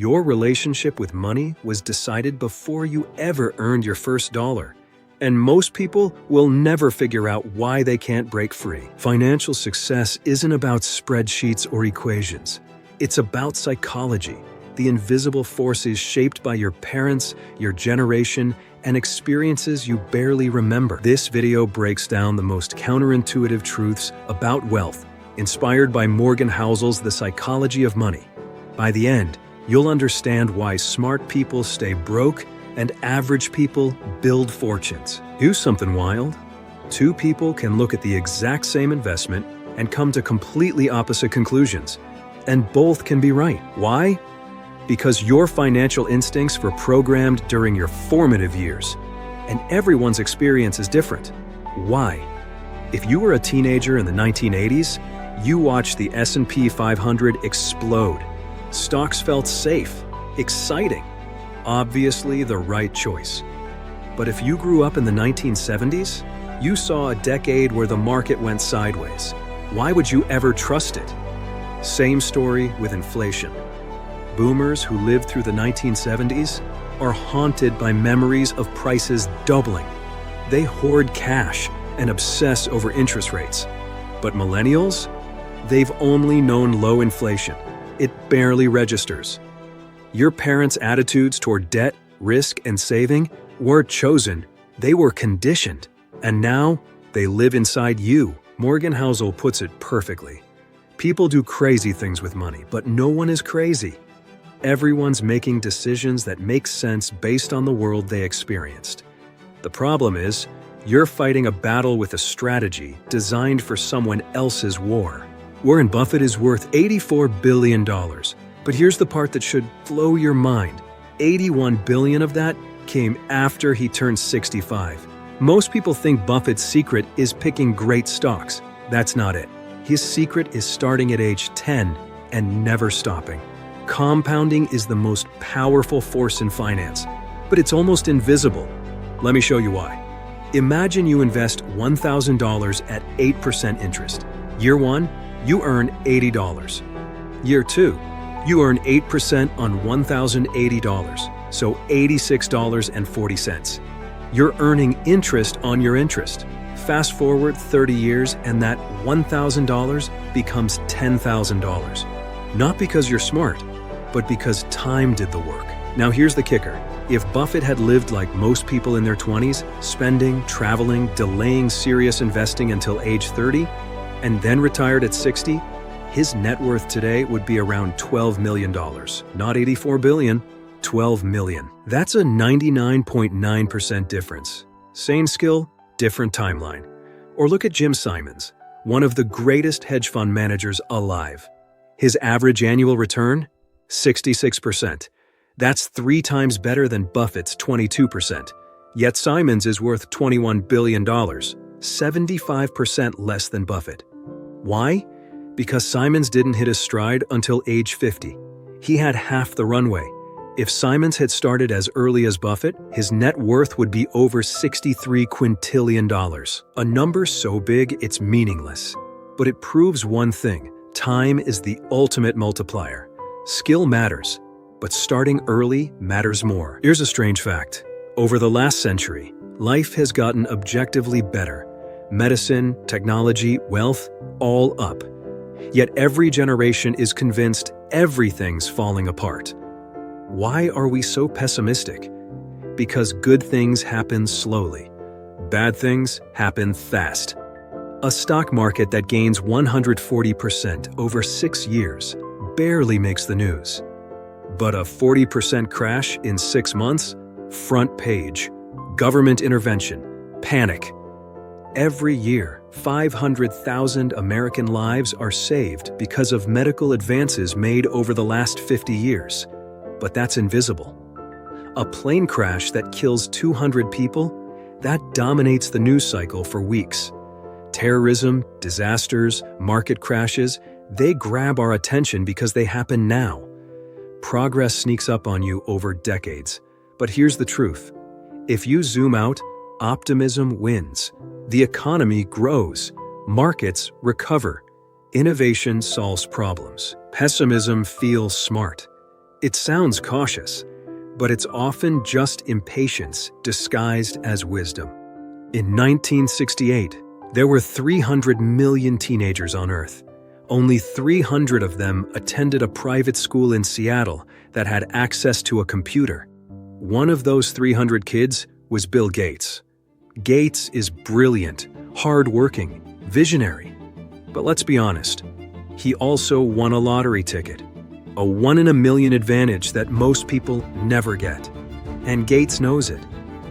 Your relationship with money was decided before you ever earned your first dollar. And most people will never figure out why they can't break free. Financial success isn't about spreadsheets or equations. It's about psychology, the invisible forces shaped by your parents, your generation, and experiences you barely remember. This video breaks down the most counterintuitive truths about wealth, inspired by Morgan Housel's The Psychology of Money. By the end, you'll understand why smart people stay broke and average people build fortunes. Do something wild. Two people can look at the exact same investment and come to completely opposite conclusions. And both can be right. Why? Because your financial instincts were programmed during your formative years, and everyone's experience is different. Why? If you were a teenager in the 1980s, you watched the S&P 500 explode. Stocks felt safe, exciting, obviously the right choice. But if you grew up in the 1970s, you saw a decade where the market went sideways. Why would you ever trust it? Same story with inflation. Boomers who lived through the 1970s are haunted by memories of prices doubling. They hoard cash and obsess over interest rates. But millennials? They've only known low inflation. It barely registers. Your parents' attitudes toward debt, risk, and saving weren't chosen, they were conditioned. And now, they live inside you. Morgan Housel puts it perfectly. People do crazy things with money, but no one is crazy. Everyone's making decisions that make sense based on the world they experienced. The problem is, you're fighting a battle with a strategy designed for someone else's war. Warren Buffett is worth $84 billion. But here's the part that should blow your mind. $81 billion of that came after he turned 65. Most people think Buffett's secret is picking great stocks. That's not it. His secret is starting at age 10 and never stopping. Compounding is the most powerful force in finance, but it's almost invisible. Let me show you why. Imagine you invest $1,000 at 8% interest. Year 1, you earn $80. Year 2, you earn 8% on $1,080, so $86.40. You're earning interest on your interest. Fast forward 30 years and that $1,000 becomes $10,000. Not because you're smart, but because time did the work. Now here's the kicker. If Buffett had lived like most people in their 20s, spending, traveling, delaying serious investing until age 30, and then retired at 60, his net worth today would be around $12 million. Not $84 billion, $12 million. That's a 99.9% difference. Same skill, different timeline. Or look at Jim Simons, one of the greatest hedge fund managers alive. His average annual return? 66%. That's 3 times better than Buffett's 22%. Yet Simons is worth $21 billion, 75% less than Buffett. Why? Because Simons didn't hit his stride until age 50. He had half the runway. If Simons had started as early as Buffett, his net worth would be over $63 quintillion, a number so big it's meaningless. But it proves one thing: time is the ultimate multiplier. Skill matters, but starting early matters more. Here's a strange fact. Over the last century, life has gotten objectively better. Medicine, technology, wealth, all up. Yet every generation is convinced everything's falling apart. Why are we so pessimistic? Because good things happen slowly. Bad things happen fast. A stock market that gains 140% over 6 years barely makes the news. But a 40% crash in 6 months? Front page. Government intervention. Panic. Every year, 500,000 American lives are saved because of medical advances made over the last 50 years. But that's invisible. A plane crash that kills 200 people? That dominates the news cycle for weeks. Terrorism, disasters, market crashes, they grab our attention because they happen now. Progress sneaks up on you over decades. But here's the truth. If you zoom out, optimism wins. The economy grows. Markets recover. Innovation solves problems. Pessimism feels smart. It sounds cautious, but it's often just impatience disguised as wisdom. In 1968, there were 300 million teenagers on Earth. Only 300 of them attended a private school in Seattle that had access to a computer. One of those 300 kids was Bill Gates. Gates is brilliant, hardworking, visionary. But let's be honest, he also won a lottery ticket, a 1 in a million advantage that most people never get. And Gates knows it.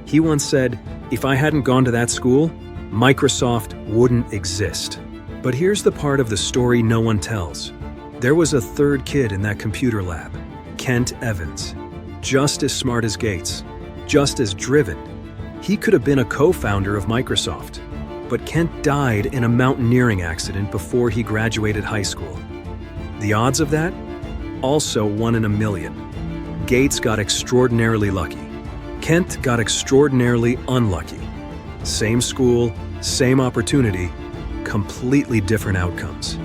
He once said, "If I hadn't gone to that school, Microsoft wouldn't exist." But here's the part of the story no one tells. There was a third kid in that computer lab, Kent Evans. Just as smart as Gates, just as driven. He could have been a co-founder of Microsoft. But Kent died in a mountaineering accident before he graduated high school. The odds of that? Also 1 in a million. Gates got extraordinarily lucky. Kent got extraordinarily unlucky. Same school, same opportunity, completely different outcomes.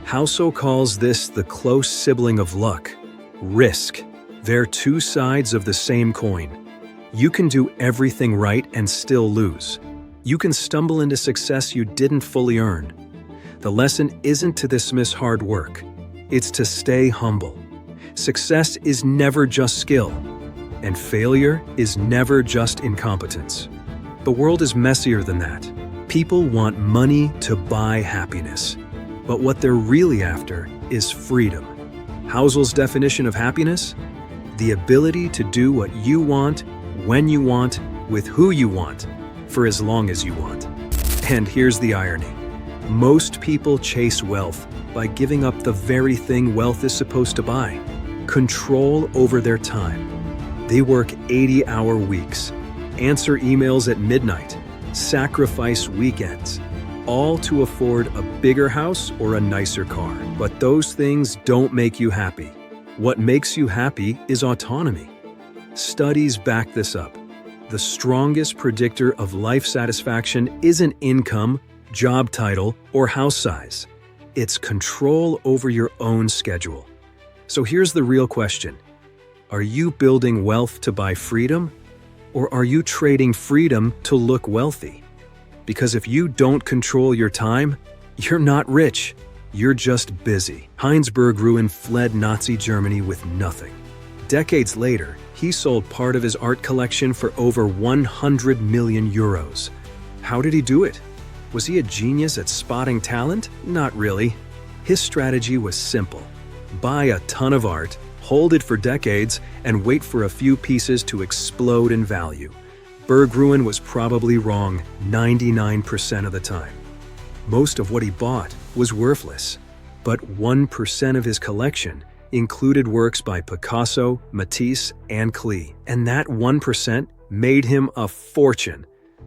Houso calls this the close sibling of luck, risk. They're two sides of the same coin. You can do everything right and still lose. You can stumble into success you didn't fully earn. The lesson isn't to dismiss hard work. It's to stay humble. Success is never just skill, and failure is never just incompetence. The world is messier than that. People want money to buy happiness, but what they're really after is freedom. Housel's definition of happiness? The ability to do what you want, when you want, with who you want, for as long as you want. And here's the irony. Most people chase wealth by giving up the very thing wealth is supposed to buy: control over their time. They work 80-hour weeks, answer emails at midnight, sacrifice weekends, all to afford a bigger house or a nicer car. But those things don't make you happy. What makes you happy is autonomy. Studies back this up. The strongest predictor of life satisfaction isn't income, job title, or house size. It's control over your own schedule. So here's the real question. Are you building wealth to buy freedom? Or are you trading freedom to look wealthy? Because if you don't control your time, you're not rich. You're just busy. Heinz Berggruen fled Nazi Germany with nothing. Decades later, he sold part of his art collection for over 100 million euros. How did he do it? Was he a genius at spotting talent? Not really. His strategy was simple. Buy a ton of art, hold it for decades, and wait for a few pieces to explode in value. Berggruen was probably wrong 99% of the time. Most of what he bought was worthless, but 1% of his collection included works by Picasso, Matisse, and Klee, and that 1% made him a fortune.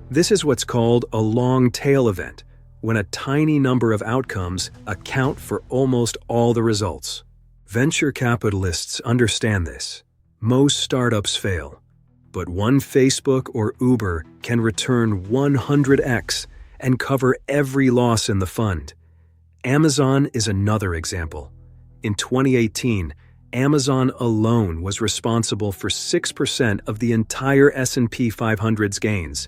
This is what's called a long tail event, when a tiny number of outcomes account for almost all the results. Venture capitalists understand this. Most startups fail, but one Facebook or Uber can return 100x and cover every loss in the fund. Amazon is another example. In 2018, Amazon alone was responsible for 6% of the entire S&P 500's gains.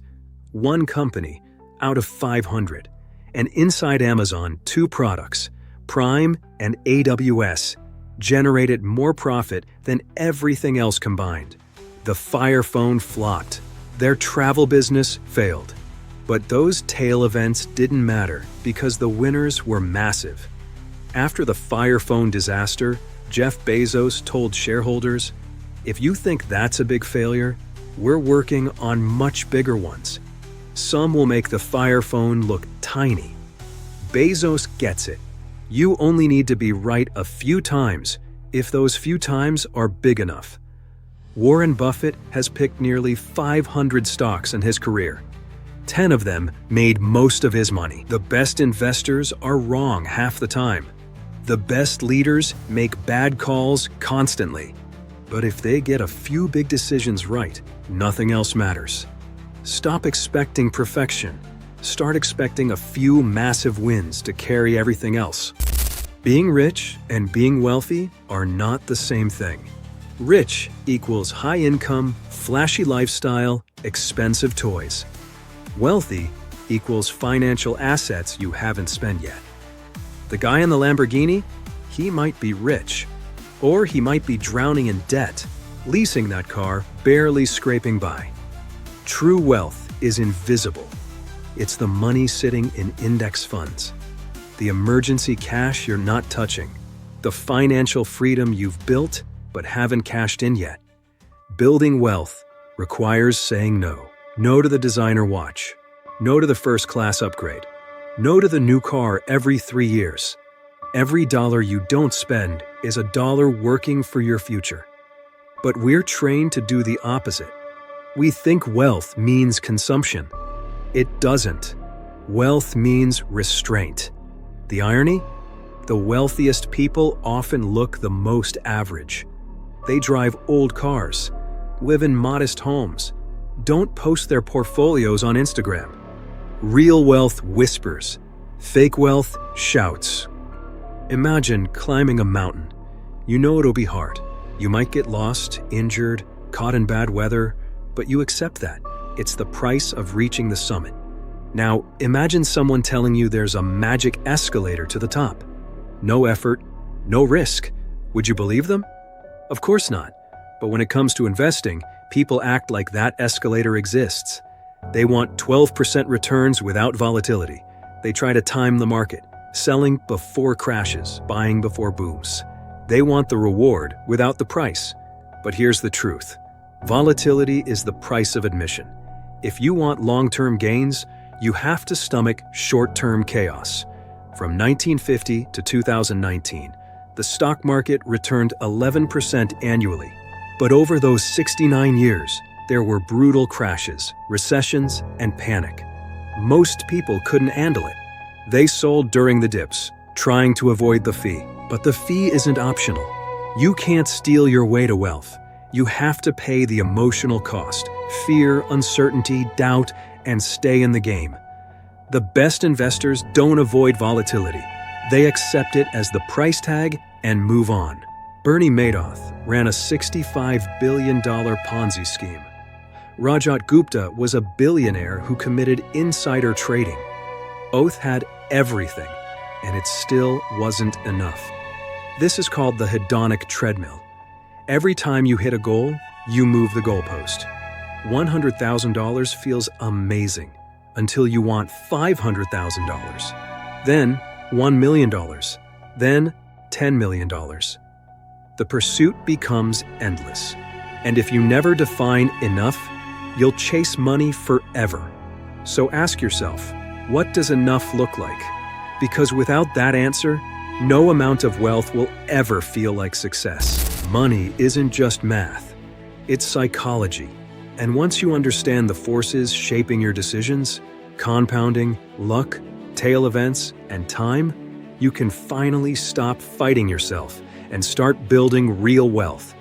One company out of 500. And inside Amazon, two products, Prime and AWS, generated more profit than everything else combined. The Fire Phone flopped. Their travel business failed. But those tail events didn't matter because the winners were massive. After the Fire Phone disaster, Jeff Bezos told shareholders, "If you think that's a big failure, we're working on much bigger ones. Some will make the Fire Phone look tiny." Bezos gets it. You only need to be right a few times if those few times are big enough. Warren Buffett has picked nearly 500 stocks in his career. 10 of them made most of his money. The best investors are wrong half the time. The best leaders make bad calls constantly. But if they get a few big decisions right, nothing else matters. Stop expecting perfection. Start expecting a few massive wins to carry everything else. Being rich and being wealthy are not the same thing. Rich equals high income, flashy lifestyle, expensive toys. Wealthy equals financial assets you haven't spent yet. The guy in the Lamborghini, he might be rich, or he might be drowning in debt, leasing that car, barely scraping by. True wealth is invisible. It's the money sitting in index funds, the emergency cash you're not touching, the financial freedom you've built but haven't cashed in yet. Building wealth requires saying no. No to the designer watch. No to the first-class upgrade. No to the new car every 3 years. Every dollar you don't spend is a dollar working for your future. But we're trained to do the opposite. We think wealth means consumption. It doesn't. Wealth means restraint. The irony? The wealthiest people often look the most average. They drive old cars, live in modest homes, don't post their portfolios on Instagram. Real wealth whispers. Fake wealth shouts. Imagine climbing a mountain. You know it'll be hard. You might get lost, injured, caught in bad weather, but you accept that. It's the price of reaching the summit. Now, imagine someone telling you there's a magic escalator to the top. No effort, no risk. Would you believe them? Of course not. But when it comes to investing, people act like that escalator exists. They want 12% returns without volatility. They try to time the market, selling before crashes, buying before booms. They want the reward without the price. But here's the truth. Volatility is the price of admission. If you want long-term gains, you have to stomach short-term chaos. From 1950 to 2019, the stock market returned 11% annually. But over those 69 years, there were brutal crashes, recessions, and panic. Most people couldn't handle it. They sold during the dips, trying to avoid the fee. But the fee isn't optional. You can't steal your way to wealth. You have to pay the emotional cost, fear, uncertainty, doubt, and stay in the game. The best investors don't avoid volatility. They accept it as the price tag and move on. Bernie Madoff ran a $65 billion Ponzi scheme. Rajat Gupta was a billionaire who committed insider trading. Both had everything, and it still wasn't enough. This is called the hedonic treadmill. Every time you hit a goal, you move the goalpost. $100,000 feels amazing until you want $500,000. Then $1 million. Then $10 million. The pursuit becomes endless. And if you never define enough, you'll chase money forever. So ask yourself, what does enough look like? Because without that answer, no amount of wealth will ever feel like success. Money isn't just math, it's psychology. And once you understand the forces shaping your decisions, compounding, luck, tail events, and time, you can finally stop fighting yourself and start building real wealth.